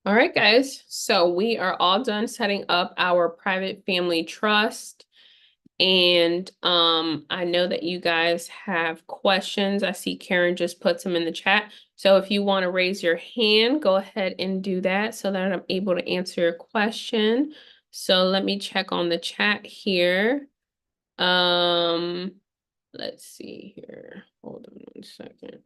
All right, guys. So we are all done setting up our private family trust. And I know that you guys have questions. I see Karen just put some in the chat. So if you want to raise your hand, go ahead and do that so that I'm able to answer your question. So let me check on the chat here. Um, let's see here. Hold on 1 second.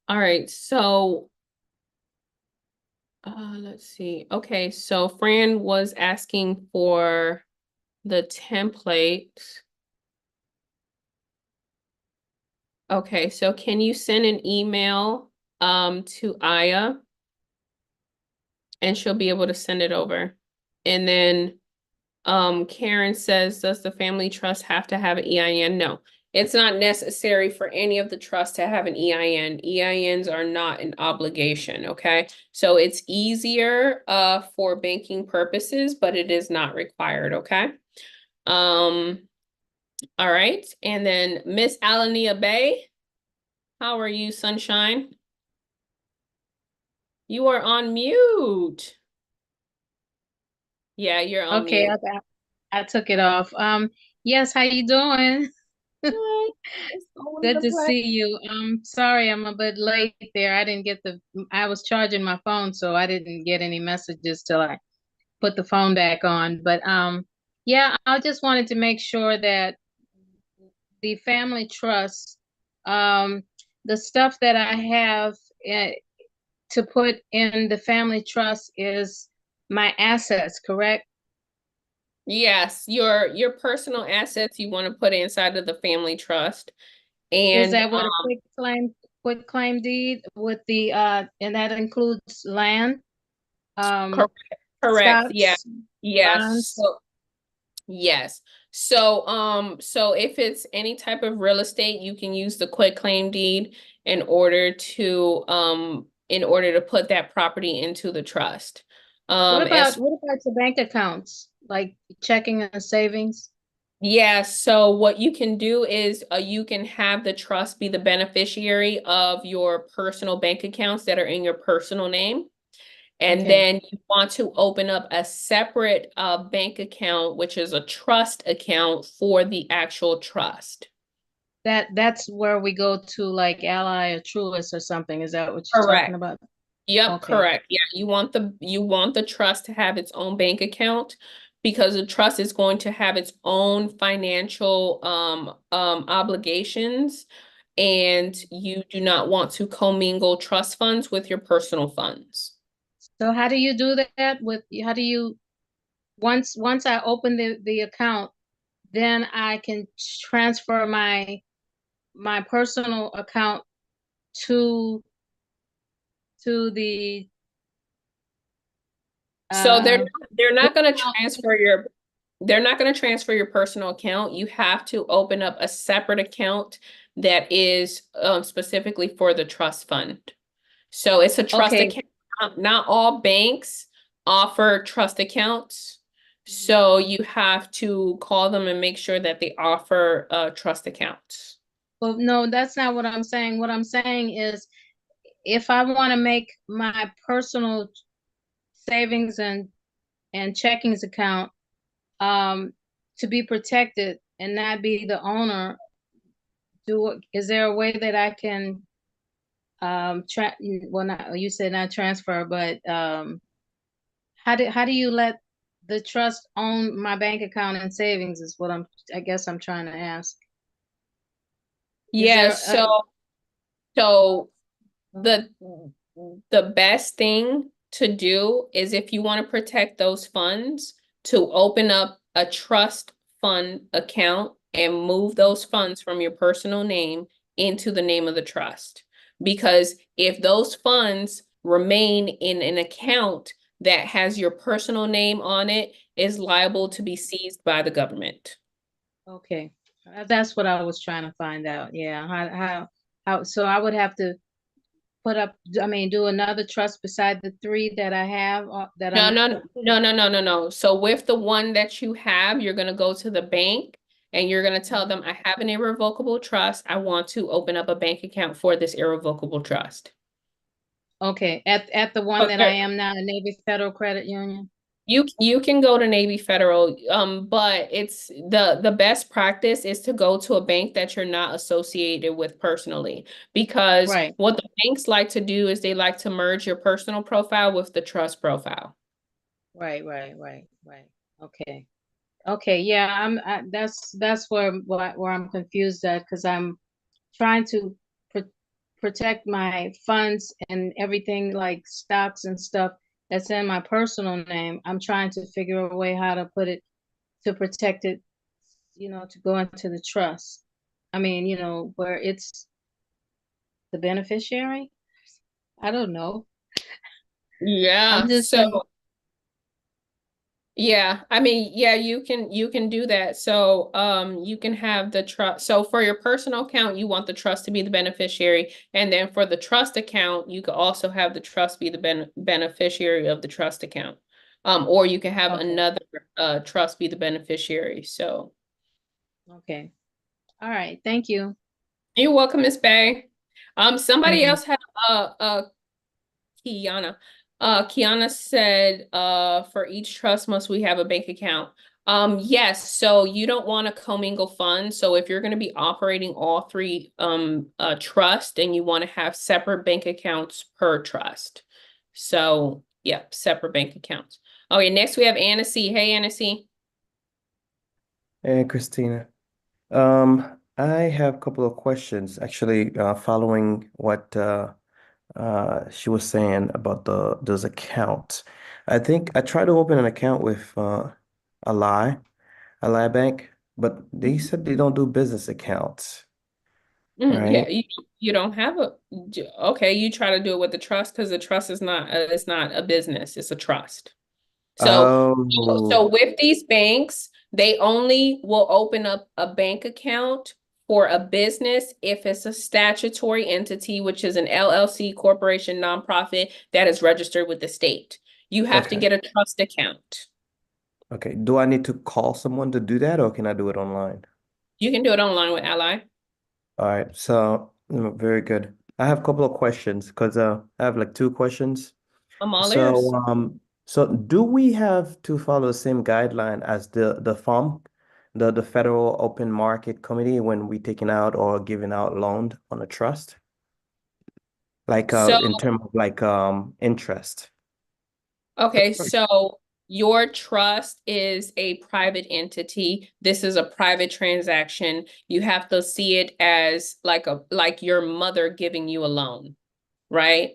All right, so let's see. Okay, so Fran was asking for the template. Okay, so can you send an email to Aya and she'll be able to send it over. And then Karen says, does the family trust have to have an EIN? No, it's not necessary for any of the trusts to have an EIN. EINs are not an obligation, okay? So it's easier for banking purposes, but it is not required, okay? All right, and then Miss Alania Bay, how are you, sunshine? You are on mute. Yeah, you're on Okay, mute. I took it off. Yes, how you doing? Hi, it's always Good a to pleasure. see you. Sorry I'm a bit late there. I was charging my phone, so I didn't get any messages till I put the phone back on. But yeah, I just wanted to make sure that the family trust, um, the stuff that I have uh, to put in the family trust is my assets, correct? Yes, your personal assets you want to put inside of the family trust. Is And that what a quit claim deed with the and that includes land, um, correct, correct. Yeah. stocks, Yes. bonds? So yes. So if it's any type of real estate, you can use the quick claim deed in order to put that property into the trust. As What about the bank accounts, like checking and savings? Yeah, so what you can do is you can have the trust be the beneficiary of your personal bank accounts that are in your personal name. And Okay. then you want to open up a separate bank account, which is a trust account for the actual trust. That's where we go to like Ally or Truist or something. Is that what you're talking Correct. about? Yep, Okay. correct. Yeah, you want the trust to have its own bank account because the trust is going to have its own financial obligations, and you do not want to commingle trust funds with your personal funds. So how do you do that how do you once I open the account, then I can transfer my personal account to the So uh they're what not going to account? transfer your personal account. You have to open up a separate account that is specifically for the trust fund. So it's a trust Okay. account. Not all banks offer trust accounts. So you have to call them and make sure that they offer trust accounts. Well, no, that's not what I'm saying. What I'm saying is if I want to make my personal savings and checkings account um to be protected and not be the owner, is there a way that I can well, not, you said not transfer, but how do you let the trust own my bank account and savings is what I guess I'm trying to ask. Is Yeah, there a so the the best thing to do is if you want to protect those funds, to open up a trust fund account and move those funds from your personal name into the name of the trust. Because if those funds remain in an account that has your personal name on it, is liable to be seized by the government. okay? That's what I was trying to find out. Yeah, how so I would have to put up, I mean, do another trust beside the three that I have No. So with the one that you have, you're gonna go to the bank and you're going to tell them, I have an irrevocable trust. I want to open up a bank account for this irrevocable trust. Okay, at the one that I Okay. am now, the Navy Federal Credit Union. You can go to Navy Federal, but it's the best practice is to go to a bank that you're not associated with personally, because Right, what the banks like to do is they like to merge your personal profile with the trust profile. right. Okay. Okay, yeah, that's where I'm confused at because I'm trying to pr protect my funds and everything like stocks and stuff that's in my personal name. I'm trying to figure a way how to put it to protect it, to go into the trust. I mean, where it's the beneficiary. I don't know. I'm Yeah, just so yeah, I mean, yeah, you can do that. So, you can have the trust. So for your personal account, you want the trust to be the beneficiary, and then for the trust account, you could also have the trust be the beneficiary of the trust account. Or you can have okay. another trust be the beneficiary. So Okay. All right. Thank you. you're welcome, Miss Bay. Somebody Mhm. else had Kiana. Kiana said, for each trust must we have a bank account. Yes, so you don't want to commingle funds. So if you're going to be operating all three trust, and you want to have separate bank accounts per trust. So yeah, separate bank accounts. Okay, next we have Anna C. Hey, Anna C. Hey, Christina. I have a couple of questions actually, following what she was saying about those accounts. I think I tried to open an account with Ally, Ally Bank, but they said they don't do business accounts, Yeah, right? you don't have okay, you try to do it with the trust because the trust is not it's not a business, it's a trust. So, Oh, so with these banks, they only will open up a bank account for a business if it's a statutory entity, which is an LLC, corporation, nonprofit that is registered with the state. You have to okay. get a trust account. Okay. Do I need to call someone to do that, or can I do it online? You can do it online with Ally. All right. So, very good. I have a couple of questions because I have like two questions. I'm all ears. So do we have to follow the same guideline as the FOM, the Federal Open Market Committee when we taking out or giving out loan on a trust? Like So, in terms of like interest. okay, so your trust is a private entity. This is a private transaction. You have to see it as like your mother giving you a loan, right?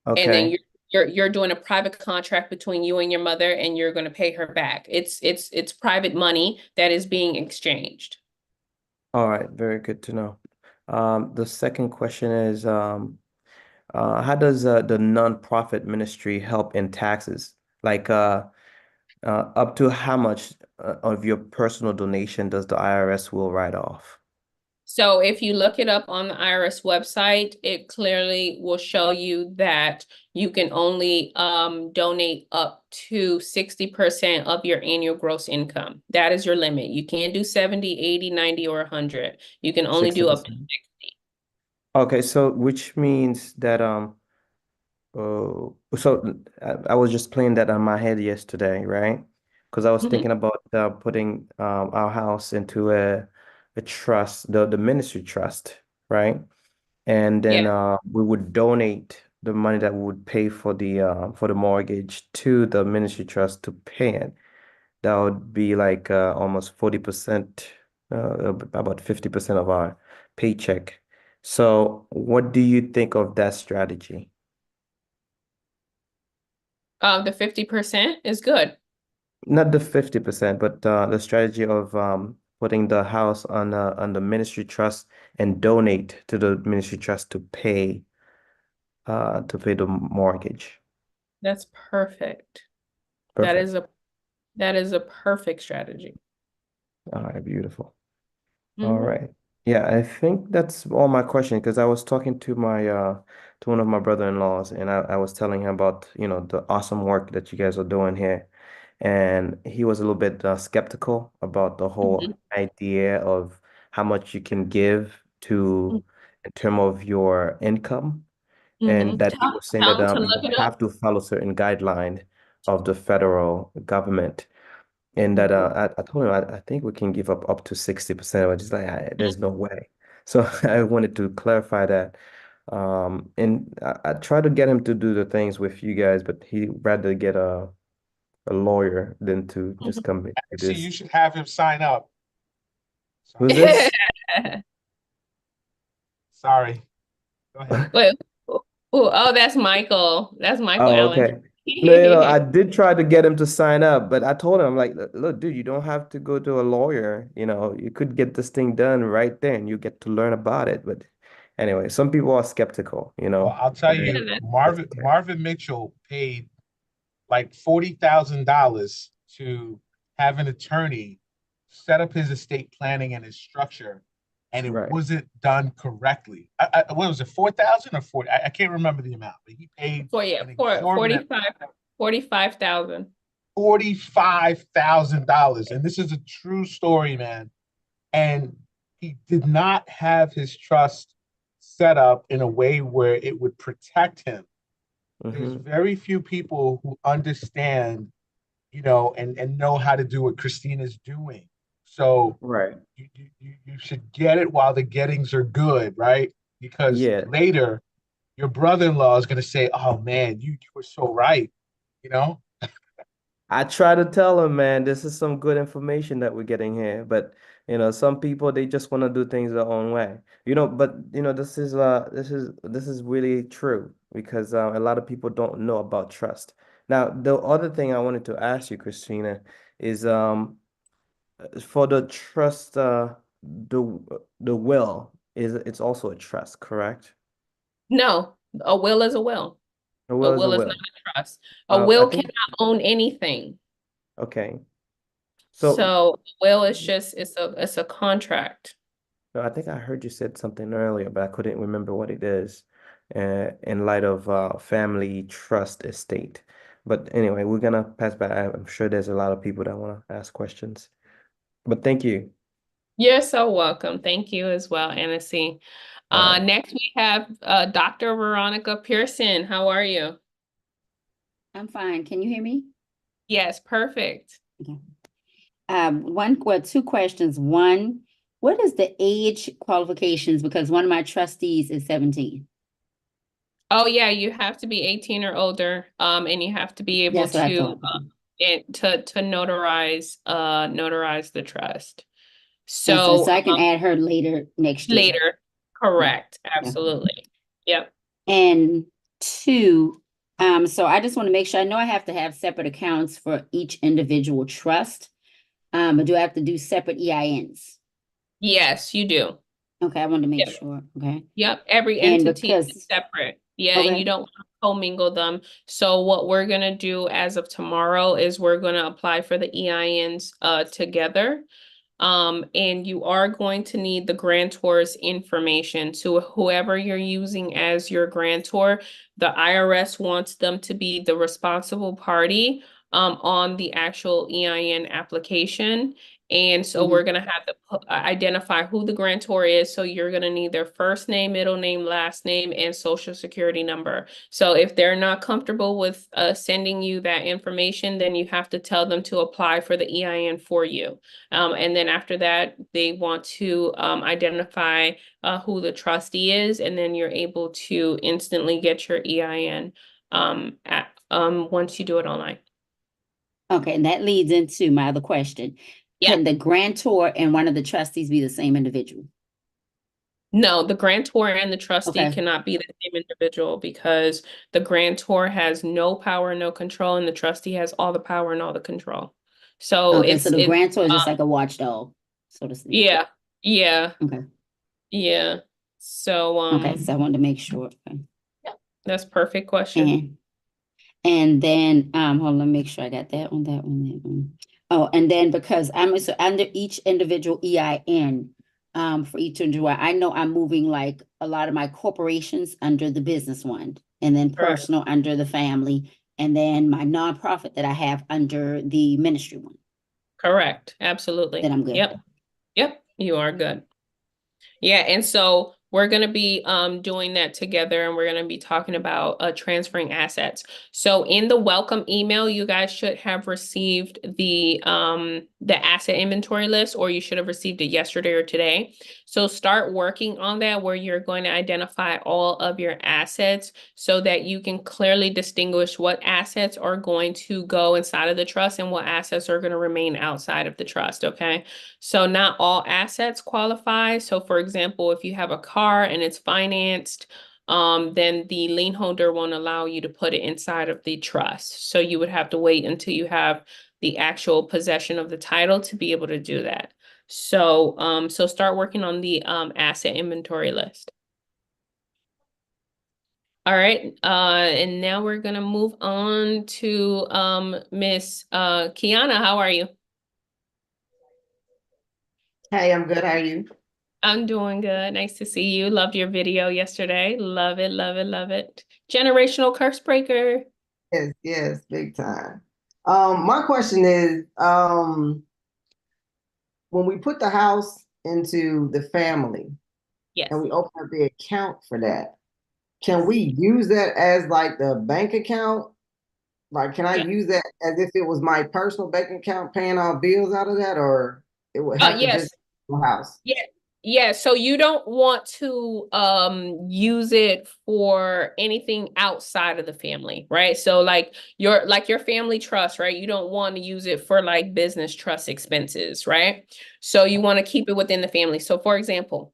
And then Okay. you're doing a private contract between you and your mother, and you're going to pay her back. It's private money that is being exchanged. All right. Very good to know. The second question is how does the nonprofit ministry help in taxes? Like up to how much of your personal donation does the IRS will write off? So if you look it up on the IRS website, it clearly will show you that you can only donate up to 60% of your annual gross income. That is your limit. You can't do 70, 80, 90, or 100. You can only do up to 60%. 60. Okay, so which means that I was just playing that on my head yesterday, right? Because I was Mhm. thinking about putting our house into a trust, the ministry trust, right? And then Yeah. we would donate the money that we would pay for the mortgage to the ministry trust to pay it. That would be like almost 40%, about 50% of our paycheck. So, what do you think of that strategy? The 50% is good. Not the 50%, but the strategy of putting the house on the ministry trust and donate to the ministry trust to pay the mortgage. That's perfect. That is Perfect. a that is a perfect strategy. All right, beautiful. All Hmm. right. Yeah, I think that's all my question because I was talking to my to one of my brother-in-laws and I was telling him about, the awesome work that you guys are doing here. and he was a little bit skeptical about the whole Mhm, idea of how much you can give to in terms of your income, and mhm. that he was saying Tell that them to you look it up. have to follow certain guideline of the federal government. And that Mhm. I told him I think we can give up to 60%. But just like there's no way. So I wanted to clarify that. And I tried to get him to do the things with you guys, but he rather get a lawyer than to just come to Actually, you this. should have him sign up. Who's Sorry. this? Sorry. Go ahead. Wait, oh, that's Michael. That's Michael Oh, Allen. okay. No, I did try to get him to sign up, but I told him, I'm like, look, dude, you don't have to go to a lawyer. You could get this thing done right there and you get to learn about it. But anyway, some people are skeptical, Well, I'll tell very you, Yeah, hesitant. Marvin Mitchell paid like $40,000 to have an attorney set up his estate planning and his structure, and it Right. wasn't done correctly. What was it, 4,000 or 40? I can't remember the amount, but he paid yeah, an for exorbitant 45,000. $45,000. And this is a true story, man. And he did not have his trust set up in a way where it would protect him. There's Hmm. very few people who understand, and know how to do what Christina's doing. So Right. you should get it while the gettings are good, right? Because Yeah. later your brother-in-law is going to say, oh man, you were so right, you know? I try to tell him, man, this is some good information that we're getting here. But some people they just want to do things their own way. But this is really true because a lot of people don't know about trust. Now, the other thing I wanted to ask you, Christina, is for the trust, the will is it's also a trust, correct? No, a will is a will. A A will is a will is not will. a trust. A I will think cannot own anything. okay. So So a will is just it's a contract. no, I think I heard you said something earlier, but I couldn't remember what it is, in light of family trust estate. But anyway, we're gonna pass by. I'm sure there's a lot of people that want to ask questions. But thank you. You're so welcome. Thank you as well, Annecy. All right. Next we have Dr. Veronica Pearson. How are you? I'm fine. Can you hear me? Yes, perfect. Okay. Two questions. One, what is the age qualifications? Because one of my trustees is 17. Oh yeah, you have to be 18 or older, and you have to be able That's what I to thought. to notarize the trust. And so, So I can add her later next year. later, Yeah. correct, Yeah. absolutely. Yep. And two, so I just want to make sure, I know I have to have separate accounts for each individual trust. But do I have to do separate EINs? Yes, you do. Okay, I wanted to make Yep. sure. Okay. Yep, every And entity is because, separate. Yeah, and you okay, don't want to commingle them. So what we're gonna do as of tomorrow is we're gonna apply for the EINs together. And you are going to need the grantor's information. So whoever you're using as your grantor, the IRS wants them to be the responsible party on the actual EIN application. And so we're going to have to identify who the grantor is. So you're going to need their first name, middle name, last name, and social security number. So if they're not comfortable with sending you that information, then you have to tell them to apply for the EIN for you. And then after that, they want to identify who the trustee is, and then you're able to instantly get your EIN once you do it online. okay, and that leads into my other question. Yeah. Can the grantor and one of the trustees be the same individual? No, the grantor and the trustee Okay. cannot be the same individual because the grantor has no power, no control, and the trustee has all the power and all the control. So Okay, so the it's grantor is just like a watchdog, so to speak. yeah, yeah, Okay. yeah. So Okay, so I wanted to make sure. Okay. that's perfect question. And then hold on, let me make sure I got that one, that one. Oh, and then because I'm so under each individual EIN, for each individual, I know I'm moving like a lot of my corporations under the business one, and then Correct. personal under the family, and then my nonprofit that I have under the ministry one. Correct. Absolutely. Then I'm good. Yep. Yep. You are good. Yeah, and so we're going to be doing that together, and we're going to be talking about transferring assets. So in the welcome email, you guys should have received the asset inventory list, or you should have received it yesterday or today. So start working on that, where you're going to identify all of your assets so that you can clearly distinguish what assets are going to go inside of the trust and what assets are going to remain outside of the trust, okay? So not all assets qualify. So for example, if you have a car and it's financed, then the lien holder won't allow you to put it inside of the trust. So you would have to wait until you have the actual possession of the title to be able to do that. So, so start working on the asset inventory list. All right, and now we're gonna move on to Miss Kiana. How are you? Hey, I'm good. How are you? I'm doing good. Nice to see you. Loved your video yesterday. Love it, love it, love it. Generational curse breaker. Yes, yes, big time. My question is, when we put the house into the family Yes. and we open up the account for that, can we use that as like the bank account? Like, can I Yeah. use that as if it was my personal bank account paying all bills out of that, or it would have to Yes. just be the house? Yeah. Yeah, so you don't want to use it for anything outside of the family, right? So like your family trust, right? You don't want to use it for like business trust expenses, right? So you want to keep it within the family. So for example,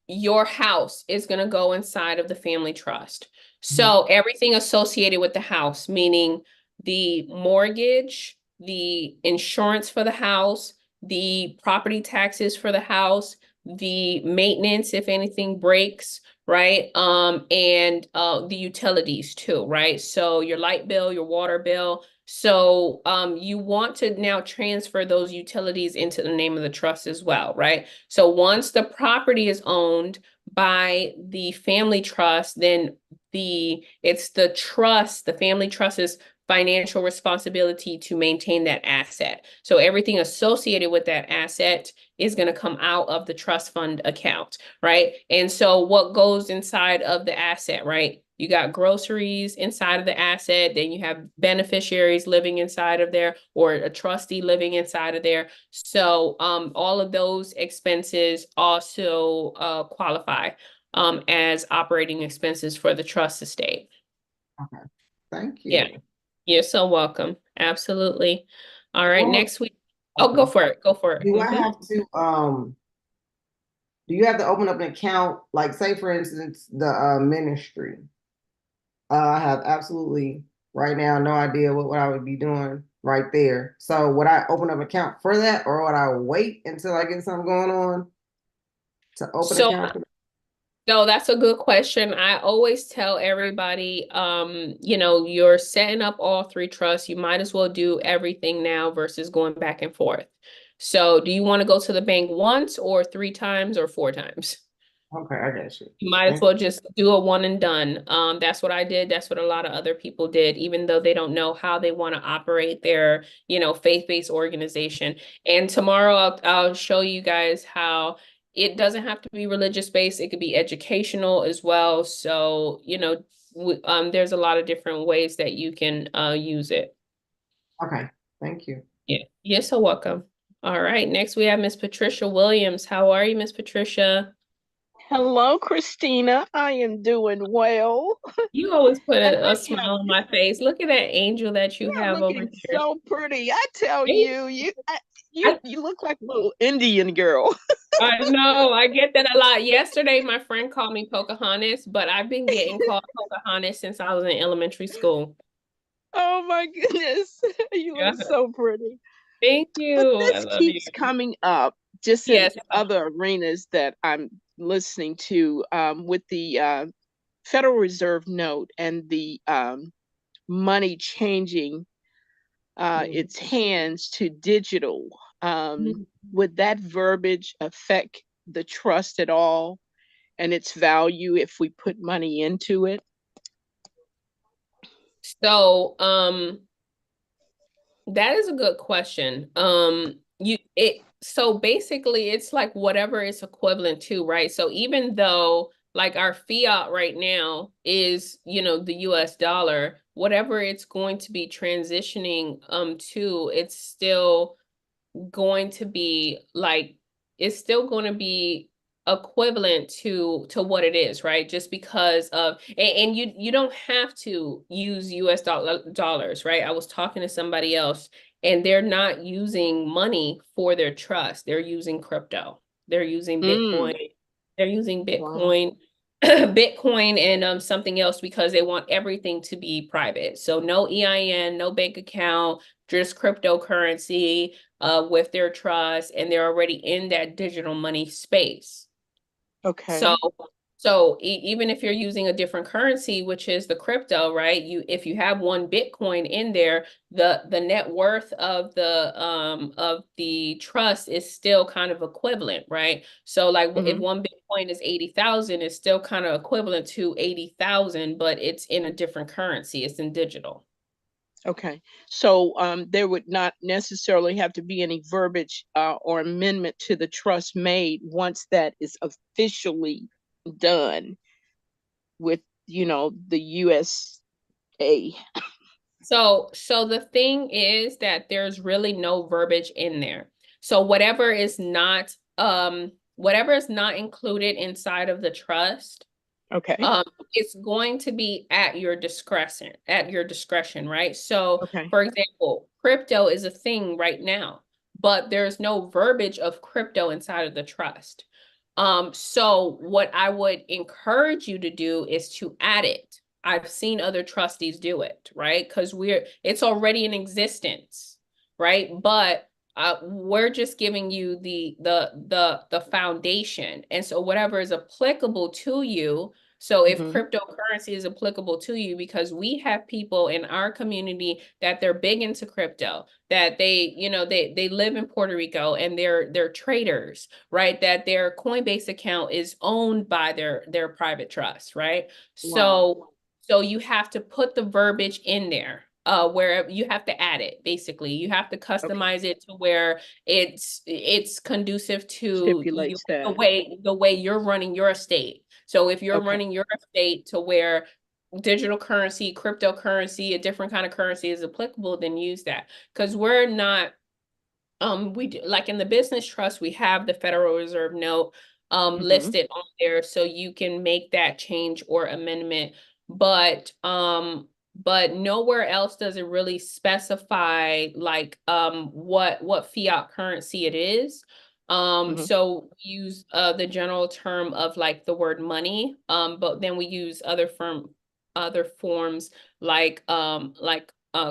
your house is going to go inside of the family trust. So everything associated with the house, meaning the mortgage, the insurance for the house, the property taxes for the house, the maintenance if anything breaks, right? And the utilities too, right? So your light bill, your water bill. So you want to now transfer those utilities into the name of the trust as well, right? So once the property is owned by the family trust, then it's the trust, the family trust's financial responsibility to maintain that asset. So everything associated with that asset is going to come out of the trust fund account, right? And so what goes inside of the asset, right? You got groceries inside of the asset, then you have beneficiaries living inside of there, or a trustee living inside of there. So all of those expenses also qualify as operating expenses for the trust estate. Okay, thank you. Yeah, you're so welcome. Absolutely. All right, One more- next week. Oh, go for it. Go for it. Do I have to do you have to open up an account, like say for instance the ministry? I have absolutely right now no idea what I would be doing right there. So would I open up an account for that, or would I wait until I get something going on to open So account for that? no, that's a good question. I always tell everybody, you know, you're setting up all three trusts. You might as well do everything now versus going back and forth. So do you want to go to the bank once or 3 times or 4 times? Okay, I got you. You might as well just do a one and done. That's what I did. That's what a lot of other people did, even though they don't know how they want to operate their, you know, faith-based organization. And tomorrow I'll show you guys how it doesn't have to be religious-based. It could be educational as well. So, you know, there's a lot of different ways that you can use it. Okay, thank you. Yeah, you're so welcome. All right, next we have Miss Patricia Williams. How are you, Miss Patricia? Hello, Christina. I am doing well. You always put And a smile on my face. Look at that angel that you you're have over looking here. so pretty. I tell Hey, you look like a little Indian girl. I know, I get that a lot. Yesterday, my friend called me Pocahontas, but I've been getting called Pocahontas since I was in elementary school. Oh my goodness. You Yeah. look so pretty. Thank But you. I this love you. keeps coming up just in Yes. other arenas that I'm listening to with the Federal Reserve note and the money changing its hands to digital. Would that verbiage affect the trust at all and its value if we put money into it? So, that is a good question. So basically it's like whatever it's equivalent to, right? So even though like our fiat right now is, the US dollar, whatever it's going to be transitioning to, it's still going to be like it's still going to be equivalent to what it is, right? Just because of and you don't have to use dollars, right? I was talking to somebody else and they're not using money for their trust. They're using crypto. They're using Bitcoin. They're using Wow. Bitcoin. Bitcoin and something else because they want everything to be private. So no EIN, no bank account, just cryptocurrency with their trust, and they're already in that digital money space. So, Okay. even if you're using a different currency, which is the crypto, right? If you have one Bitcoin in there, the net worth of the trust is still kind of equivalent, right? So like if one Bitcoin is 80,000, it's still kind of equivalent to 80,000, but it's in a different currency. It's in digital. Okay. So there would not necessarily have to be any verbiage or amendment to the trust made once that is officially done with, the USA. So the thing is that there's really no verbiage in there. So whatever is not included inside of the trust, Okay. it's going to be at your discretion, right? So Okay. for example, crypto is a thing right now, but there's no verbiage of crypto inside of the trust. So what I would encourage you to do is to add it. I've seen other trustees do it, right? Because it's already in existence, right? But we're just giving you the foundation. And so whatever is applicable to you. So if cryptocurrency is applicable to you, because we have people in our community that they're big into crypto, that they live in Puerto Rico and they're traders, right? That their Coinbase account is owned by their private trust, right? Wow. So you have to put the verbiage in there. Where you have to add it, basically. You have to Okay. customize it to where it's conducive to Stipulates that. the way you're running your estate. So if you're Okay. running your estate to where digital currency, cryptocurrency, a different kind of currency is applicable, then use that. Because we're not we do, like in the business trust, we have the Federal Reserve note listed on there, so you can make that change or amendment. But nowhere else does it really specify like what fiat currency it is. So we use the general term of like the word money, but then we use other forms like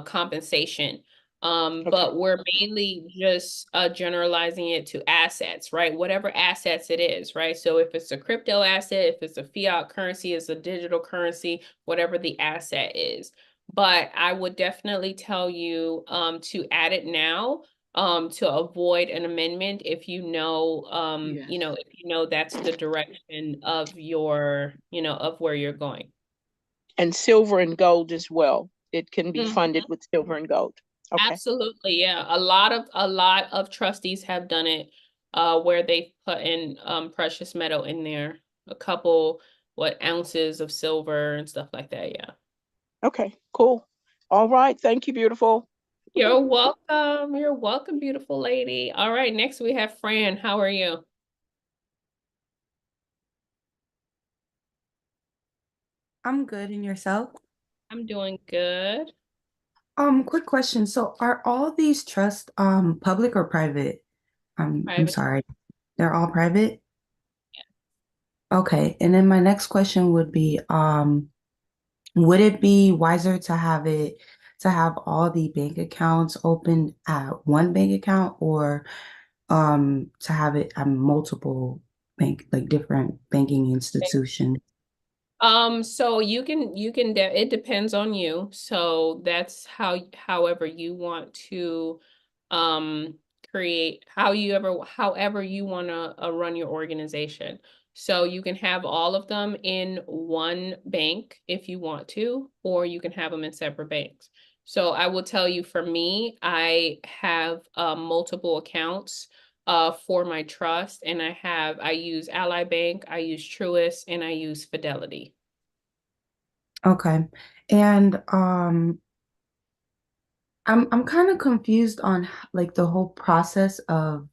compensation. Okay. But we're mainly just generalizing it to assets, right? Whatever assets it is, right? So if it's a crypto asset, if it's a fiat currency, it's a digital currency, whatever the asset is. But I would definitely tell you to add it now to avoid an amendment if Yes. if you know that's the direction of of where you're going. And silver and gold as well. It can be Mhm. funded with silver and gold. Okay. Absolutely, yeah. A lot of trustees have done it where they put in precious metal in there, a couple ounces of silver and stuff like that, yeah. Okay. Cool. All right. Thank you, beautiful. You're welcome. You're welcome, beautiful lady. All right, next we have Fran. How are you? I'm good, and yourself? I'm doing good. Quick question. So are all these trusts public or private? I'm Private. sorry. They're all private? Okay. And then my next question would be, would it be wiser to have all the bank accounts open at one bank account or to have it at multiple like different banking institutions? So it depends on you. So that's however you want to create however you want to run your organization. So you can have all of them in one bank if you want to, or you can have them in separate banks. So I will tell you, for me, I have multiple accounts for my trust, and I use Ally Bank, I use Truist, and I use Fidelity. Okay. And I'm kind of confused on like the whole process of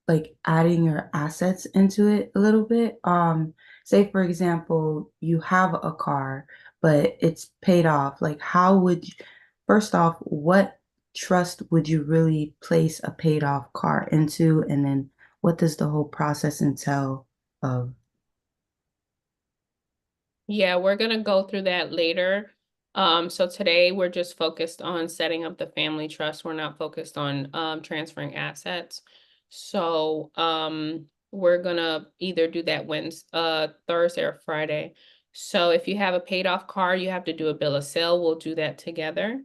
like adding your assets into it a little bit. Say for example, you have a car, but it's paid off. Like how would you, first off, what trust would you really place a paid off car into? And then what does the whole process entail of? Yeah, we're gonna go through that later. So today we're just focused on setting up the family trust. We're not focused on transferring assets. So we're gonna either do that Wednesday, Thursday or Friday. So if you have a paid off car, you have to do a bill of sale. We'll do that together.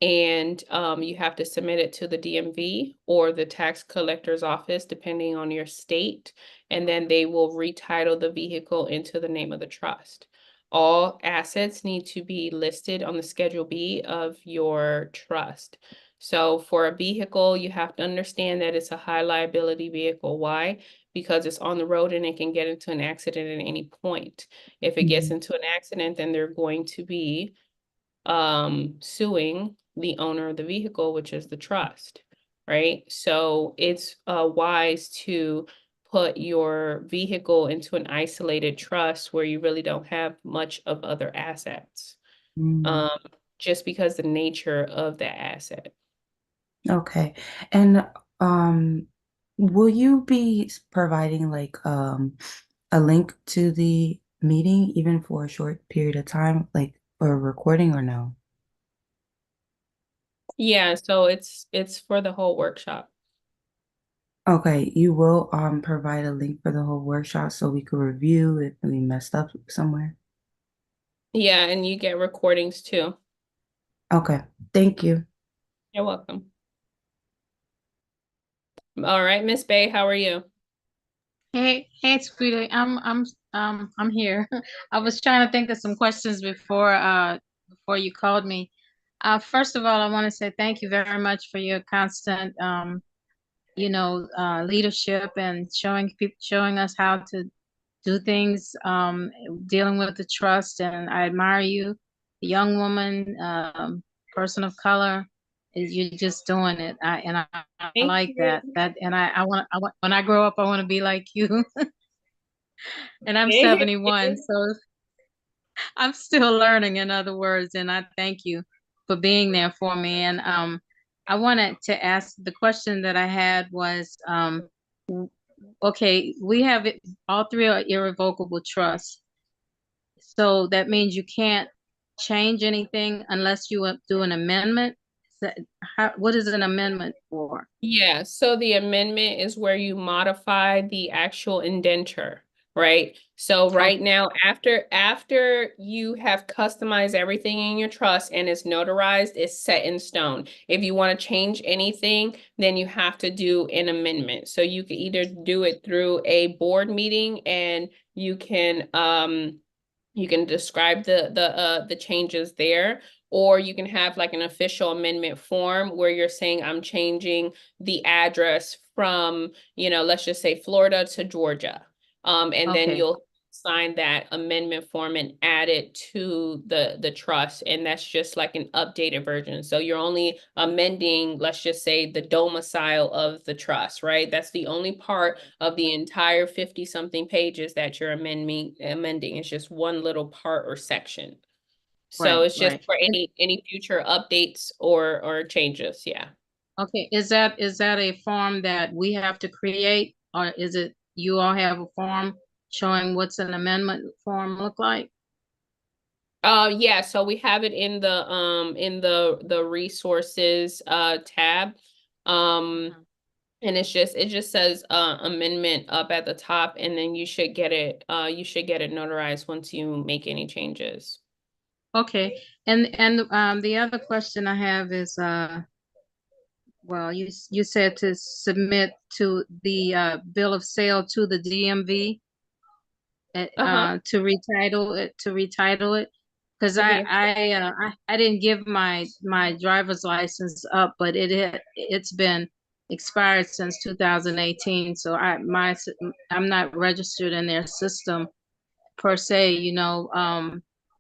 And you have to submit it to the DMV or the tax collector's office, depending on your state, and then they will retitle the vehicle into the name of the trust. All assets need to be listed on the Schedule B of your trust. So for a vehicle, you have to understand that it's a high liability vehicle. Why? Because it's on the road and it can get into an accident at any point. If it gets into an accident, then they're going to be suing the owner of the vehicle, which is the trust, right? So it's wise to put your vehicle into an isolated trust where you really don't have much of other assets, Mm, um, just because the nature of the asset. okay. And will you be providing like a link to the meeting even for a short period of time, like for a recording or no? Yeah, so it's for the whole workshop. Okay, you will provide a link for the whole workshop so we could review if we messed up somewhere. Yeah, and you get recordings too. Okay, thank you. You're welcome. All right, Miss Bay, how are you? Hey, sweetie, I'm here. I was trying to think of some questions before you called me. First of all, I want to say thank you very much for your constant leadership and showing us how to do things, dealing with the trust. And I admire you, young woman, person of color. You're just doing it. I Thank like you. that, and I want when I grow up, I want to be like you. And I'm Thank 71, you. so I'm still learning, in other words, and I thank you for being there for me. And I wanted to ask, the question that I had was, okay, we have it, all three are irrevocable trusts. So that means you can't change anything unless you do an amendment. What is an amendment for? Yeah, so the amendment is where you modify the actual indenture, right? So right Okay, now, after you have customized everything in your trust and it's notarized, it's set in stone. If you want to change anything, then you have to do an amendment. So you can either do it through a board meeting, and you can describe the changes there, or you can have like an official amendment form where you're saying, I'm changing the address from, let's just say Florida to Georgia. And then okay, you'll sign that amendment form and add it to the trust, and that's just like an updated version. So you're only amending, let's just say, the domicile of the trust, right? That's the only part of the entire 50 something pages that you're amending. It's just one little part or section. So right, it's just right. for any future updates or changes. Yeah. Okay, is that a form that we have to create, or is it you all have a form showing what's an amendment form look like? Yeah, so we have it in the resources tab. Um and it just says amendment up at the top, and then you should get it notarized once you make any changes. Okay, and the other question I have is, well, you said to submit to the bill of sale to the DMV. to retitle it, because The vehicle. I didn't give my driver's license up, but it's been expired since 2018, so I'm not registered in their system per se,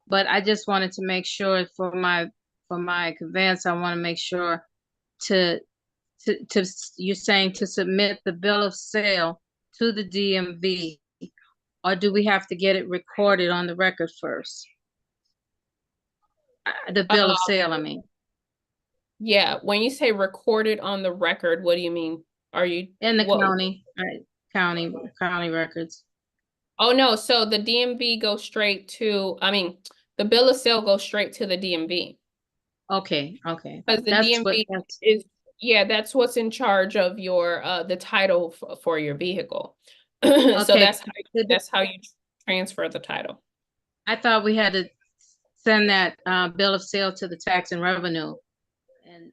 but I just wanted to make sure for my conveyance, I want to make sure to you're saying to submit the bill of sale to the DMV, or do we have to get it recorded on the record first? The bill of sale, I mean. Yeah, when you say recorded on the record, what do you mean? Are you In the what? county, county records. Oh no, so the DMV goes straight to, I mean, the bill of sale goes straight to the DMV. Okay. Because the That's DMV is, yeah, that's what's in charge of your the title for your vehicle. So Okay. that's how you transfer the title. I thought we had to send that bill of sale to the tax and revenue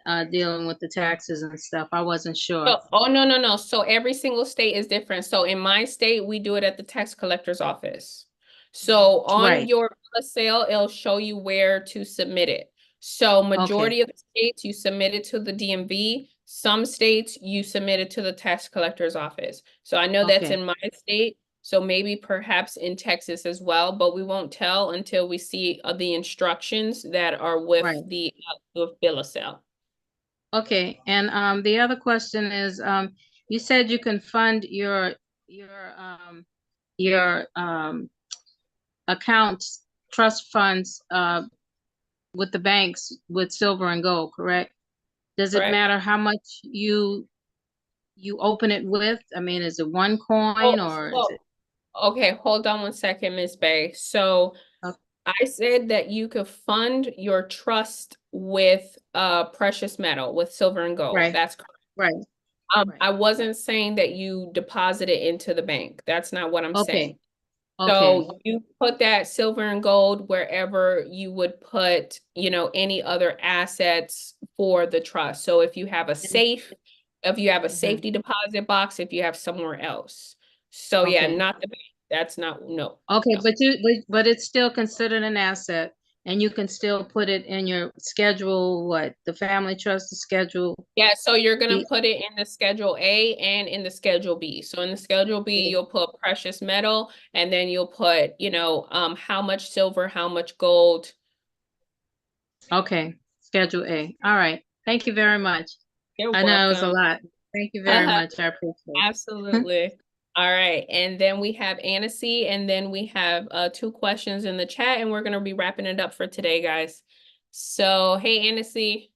and dealing with the taxes and stuff. I wasn't sure. So, oh no. So every single state is different. So in my state, we do it at the tax collector's office. So on Right. your bill of sale, it'll show you where to submit it. So majority of the states, you submit it to the DMV. Some states, you submit it to the tax collector's office. So I know that's Okay. in my state. So maybe perhaps in Texas as well, but we won't tell until we see the instructions that are with Right. the bill of sale. Okay, and the other question is, you said you can fund your accounts, trust funds with the banks with silver and gold, correct? Does it Correct. matter how much you open it with? I mean, is it one coin or is it? Okay, hold on one second, Ms. Bay. So Okay. I said that you could fund your trust with precious metal, with silver and gold. Right. That's correct. Right. I wasn't saying that you deposit it into the bank. That's not what I'm saying. Okay. So you put that silver and gold wherever you would put, any other assets for the trust. So if you have a safe, if you have a safety deposit box, if you have somewhere else. So yeah, Okay. not the bank. That's not, no. Okay, no. but it's still considered an asset, and you can still put it in your schedule, the family trust schedule. Yeah, so you're gonna B. put it in the Schedule A and in the Schedule B. So in the Schedule B, you'll put precious metal, and then you'll put, how much silver, how much gold. Okay, Schedule A. All right. Thank you very much. You're I know it was a welcome. lot. Thank you very much. I appreciate it. Absolutely. All right, and then we have Annecy, and then we have 2 questions in the chat, and we're gonna be wrapping it up for today, guys. So, hey, Annecy.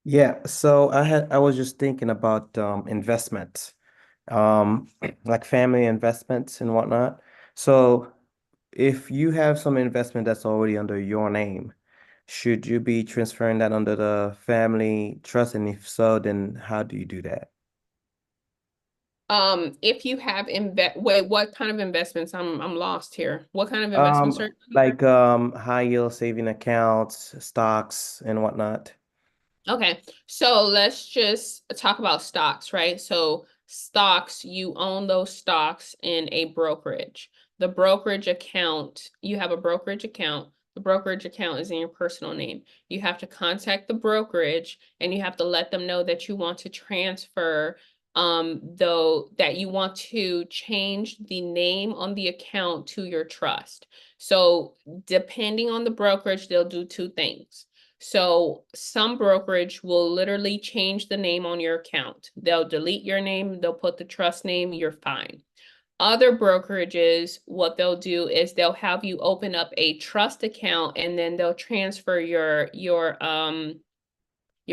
Yeah, so I was just thinking about investments, um, like family investments and whatnot. So if you have some investment that's already under your name, should you be transferring that under the family trust? And if so, then how do you do that? If you have wait, what kind of investments? I'm lost here. What kind of investments are Like high yield saving accounts, stocks and whatnot. Okay, so let's just talk about stocks, right? So stocks, you own those stocks in a brokerage. The brokerage account, you have a brokerage account. The brokerage account is in your personal name. You have to contact the brokerage and you have to let them know that you want to transfer, though that you want to change the name on the account to your trust. So depending on the brokerage, they'll do 2 things. So some brokerage will literally change the name on your account. They'll delete your name, they'll put the trust name, you're fine. Other brokerages, what they'll do is they'll have you open up a trust account and then they'll transfer your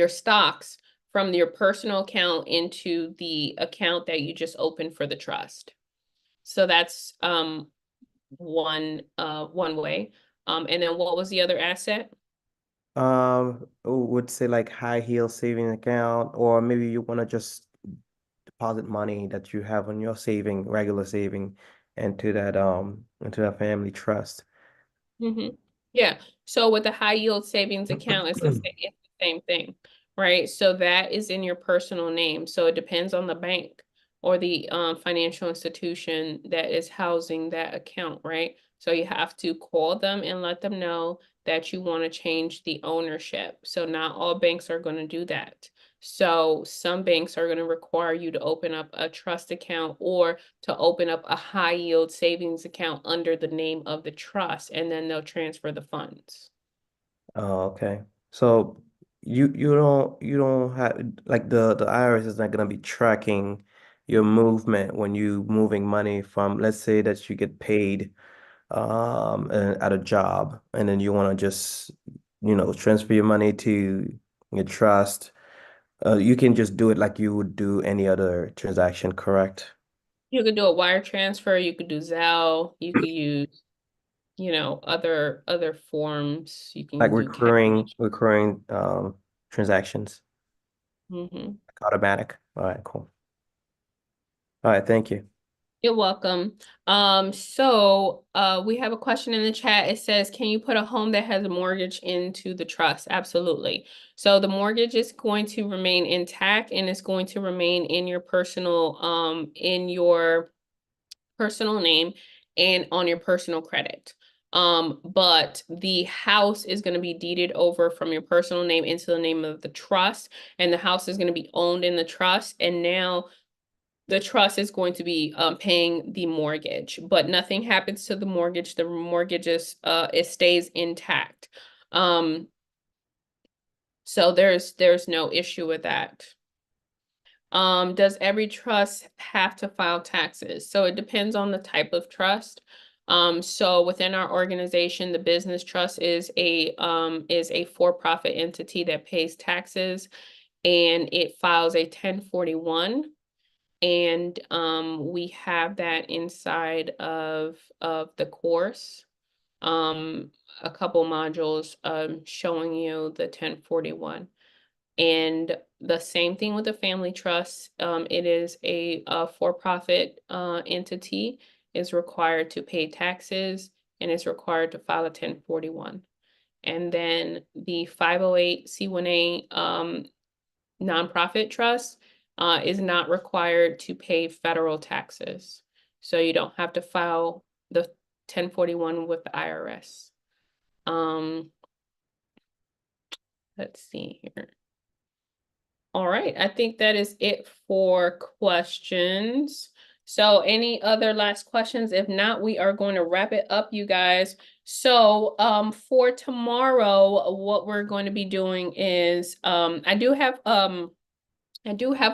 stocks from your personal account into the account that you just opened for the trust. So that's one way. And then what was the other asset? Would say like high yield saving account, or maybe you want to just deposit money that you have on your regular saving into that family trust. Yeah. So with the high yield savings account, it's the same thing, right? So that is in your personal name. So it depends on the bank. or the financial institution that is housing that account, right? So you have to call them and let them know that you want to change the ownership. So not all banks are going to do that. So some banks are going to require you to open up a trust account or to open up a high yield savings account under the name of the trust, and then they'll transfer the funds. Oh, okay. So you don't have like the IRS is not gonna be tracking your movement when you moving money from, let's say that you get paid at a job, and then you want to just transfer your money to your trust. You can just do it like you would do any other transaction, correct? You could do a wire transfer, you could do ZELLE, you could use, other forms. You Like can do cash. recurring transactions, Mhm. like automatic. All right, cool. All right, thank you. You're welcome. So we have a question in the chat. It says, can you put a home that has a mortgage into the trust? Absolutely. So the mortgage is going to remain intact, and it's going to remain in your personal name and on your personal credit. But the house is going to be deeded over from your personal name into the name of the trust, and the house is going to be owned in the trust. And now the trust is going to be paying the mortgage, but nothing happens to the mortgage. The mortgage is it stays intact. So there's no issue with that. Does every trust have to file taxes? So it depends on the type of trust. So within our organization, the business trust is a for-profit entity that pays taxes, and it files a 1041. And we have that inside of the course. A couple modules showing you the 1041. And the same thing with the family trust. It is a for-profit entity, is required to pay taxes, and is required to file a 1041. And then the 508c1a nonprofit trust is not required to pay federal taxes. So you don't have to file the 1041 with the IRS. Let's see here. All right, I think that is it for questions. So any other last questions? If not, we are going to wrap it up, you guys. So for tomorrow, what we're going to be doing is I do have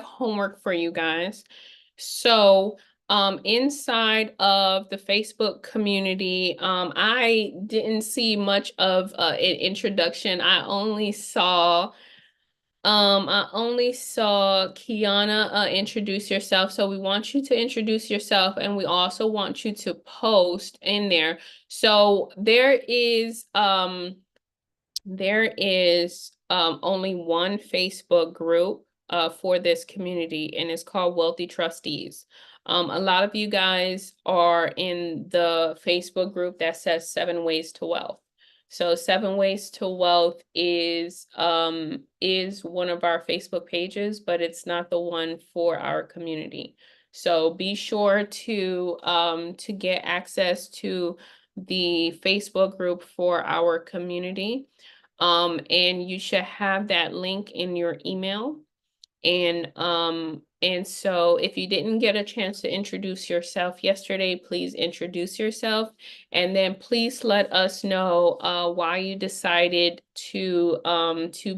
homework for you guys. So inside of the Facebook community, I didn't see much of an introduction. I only saw Kiana introduce yourself. So we want you to introduce yourself, and we also want you to post in there. So there is only one Facebook group for this community, and it's called Wealthy Trustees. A lot of you guys are in the Facebook group that says 7 Ways to Wealth. So 7 Ways to Wealth is one of our Facebook pages, but it's not the one for our community. So be sure to get access to the Facebook group for our community. And you should have that link in your email. And so if you didn't get a chance to introduce yourself yesterday, please introduce yourself, and then please let us know why you decided to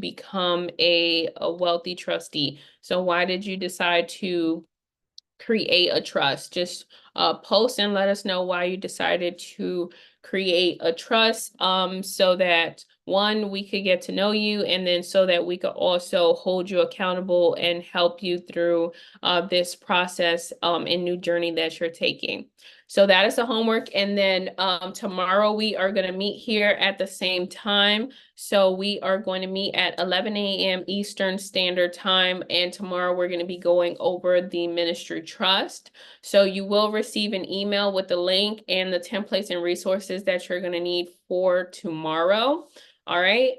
become a wealthy trustee. So why did you decide to create a trust? Just post and let us know why you decided to create a trust, so that one, we could get to know you, and then so that we could also hold you accountable and help you through this process and new journey that you're taking. So that is the homework. And then tomorrow we are going to meet here at the same time. So we are going to meet at 11 a.m. Eastern Standard Time. And tomorrow we're going to be going over the ministry trust. So you will receive an email with the link and the templates and resources that you're going to need for tomorrow. All right.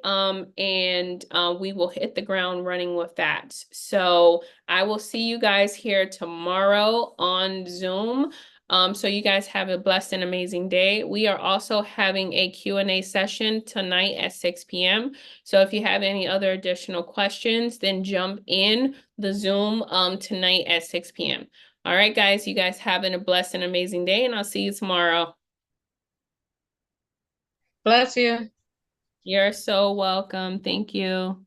And we will hit the ground running with that. So I will see you guys here tomorrow on Zoom. So you guys have a blessed and amazing day. We are also having a Q&A session tonight at 6 p.m. So if you have any other additional questions, then jump in the Zoom tonight at 6 p.m. All right, guys, you guys having a blessed and amazing day, and I'll see you tomorrow. Bless you. You're so welcome. Thank you.